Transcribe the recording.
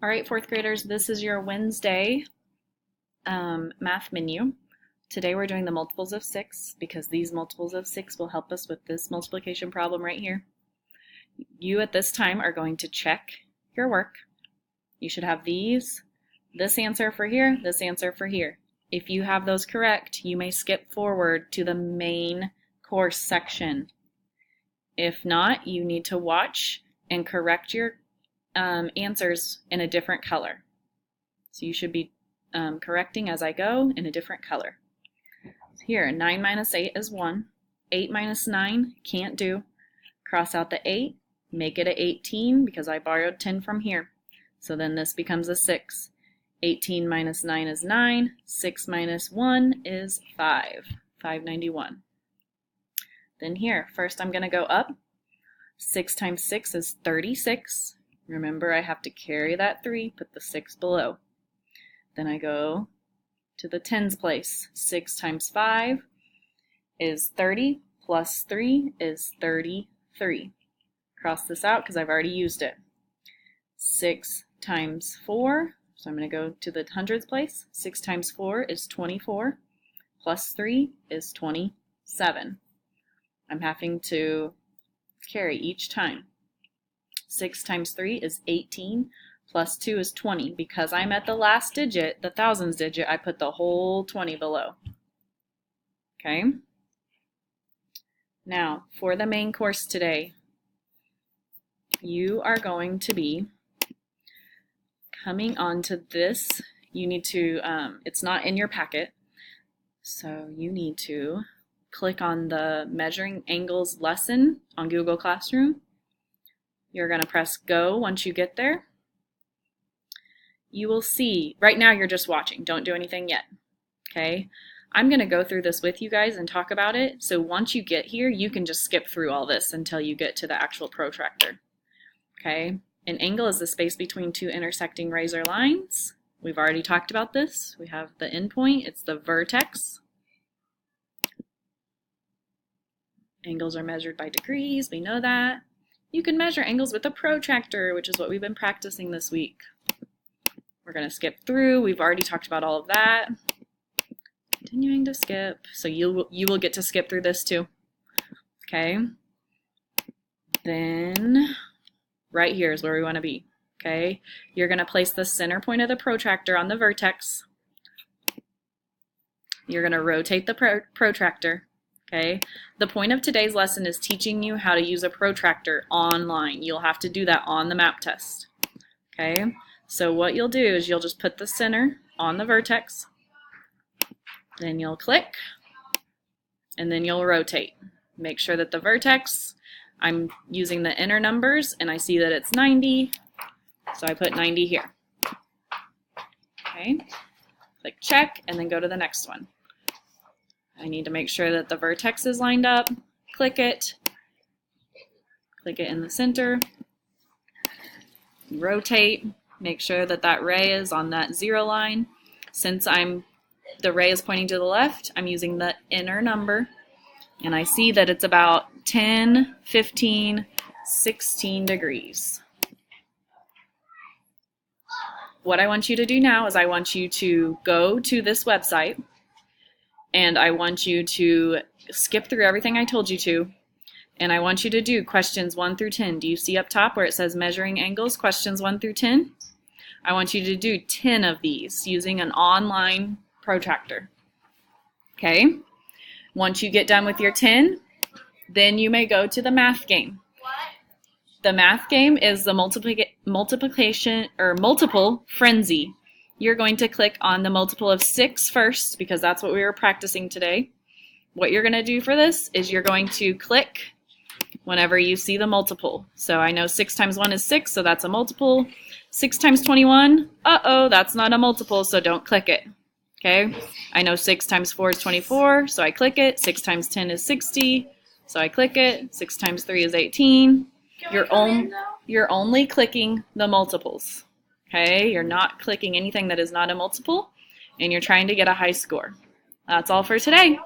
All right, fourth graders, this is your Wednesday math menu. Today we're doing the multiples of 6 because these multiples of 6 will help us with this multiplication problem right here. You at this time are going to check your work. You should have this answer for here, this answer for here. If you have those correct, you may skip forward to the main course section. If not, you need to watch and correct your answers in a different color. So you should be correcting as I go in a different color. Here, 9 minus 8 is 1. 8 minus 9, can't do. Cross out the 8, make it an 18 because I borrowed 10 from here. So then this becomes a 6. 18 minus 9 is 9. 6 minus 1 is 5. 591. Then here, first I'm going to go up. 6 times 6 is 36. Remember, I have to carry that 3, put the 6 below. Then I go to the tens place. 6 times 5 is 30, plus 3 is 33. Cross this out because I've already used it. 6 times 4, so I'm going to go to the hundreds place. 6 times 4 is 24, plus 3 is 27. I'm having to carry each time. 6 times 3 is 18, plus 2 is 20. Because I'm at the last digit, the thousands digit, I put the whole 20 below. Okay? Now, for the main course today, you are going to be coming on to this. You need to, it's not in your packet, so you need to click on the Measuring Angles lesson on Google Classroom. You're going to press go once you get there. You will see, right now you're just watching, don't do anything yet, okay? I'm going to go through this with you guys and talk about it, so once you get here, you can just skip through all this until you get to the actual protractor, okay? An angle is the space between two intersecting razor lines. We've already talked about this. We have the endpoint, it's the vertex. Angles are measured by degrees, we know that. You can measure angles with a protractor, which is what we've been practicing this week. We're going to skip through. We've already talked about all of that. Continuing to skip. So you will get to skip through this too. Okay. Then right here is where we want to be. Okay. You're going to place the center point of the protractor on the vertex. You're going to rotate the protractor. Okay, the point of today's lesson is teaching you how to use a protractor online. You'll have to do that on the map test. Okay, so what you'll do is you'll just put the center on the vertex, then you'll click, and then you'll rotate. Make sure that the vertex, I'm using the inner numbers, and I see that it's 90, so I put 90 here. Okay, click check, and then go to the next one. I need to make sure that the vertex is lined up. Click it in the center, rotate, make sure that that ray is on that 0 line. Since the ray is pointing to the left, I'm using the inner number, and I see that it's about 10, 15, 16 degrees. What I want you to do now is I want you to go to this website, and I want you to skip through everything I told you to, and I want you to do questions 1 through 10. Do you see up top where it says measuring angles, questions 1 through 10? I want you to do 10 of these using an online protractor. Okay? Once you get done with your 10, then you may go to the math game. The math game is the multiplication or multiple frenzy. You're going to click on the multiple of 6 first because that's what we were practicing today. What you're going to do for this is you're going to click whenever you see the multiple. So I know 6 times 1 is 6, so that's a multiple. 6 times 21, uh-oh, that's not a multiple, so don't click it. Okay? I know 6 times 4 is 24, so I click it. 6 times 10 is 60, so I click it. 6 times 3 is 18. You're only clicking the multiples. Okay, you're not clicking anything that is not a multiple, and you're trying to get a high score. That's all for today.